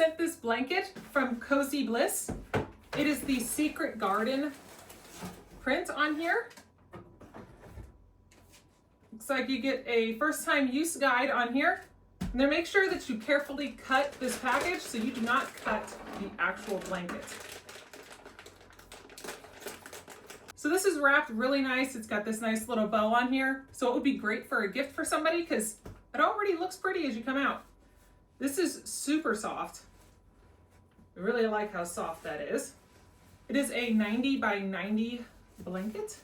sent this blanket from Cozy Bliss. It is the Secret Garden print on here. Looks like you get a first time use guide on here. And then make sure that you carefully cut this package so you do not cut the actual blanket. So this is wrapped really nice. It's got this nice little bow on here. So it would be great for a gift for somebody because it already looks pretty as you come out. This is super soft. I really like how soft that is. It is a 90 by 90 blanket.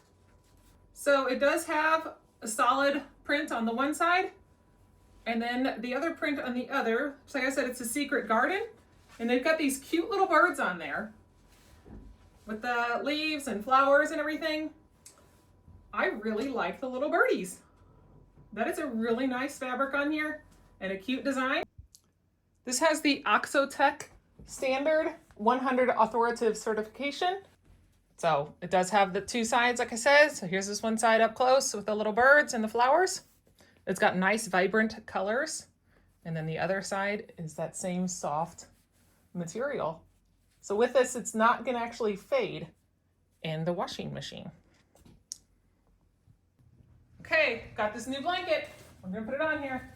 So it does have a solid print on the one side and then the other print on the other. So like I said, it's a Secret Garden and they've got these cute little birds on there with the leaves and flowers and everything. I really like the little birdies. That is a really nice fabric on here and a cute design. This has the Oxotec standard 100 authoritative certification. So it does have the two sides, like I said. So here's this one side up close with the little birds and the flowers. It's got nice vibrant colors. And then the other side is that same soft material. So with this, it's not gonna actually fade in the washing machine. Okay, got this new blanket. I'm gonna put it on here.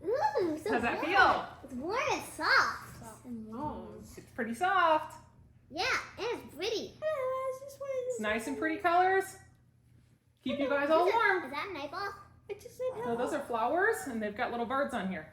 Ooh, so How's that warm. feel? It's warm and soft. And long. It's pretty soft. Yeah, and it's pretty. It's nice and pretty colors. Keep you guys all warm. Is that a night ball? No, those are flowers and they've got little birds on here.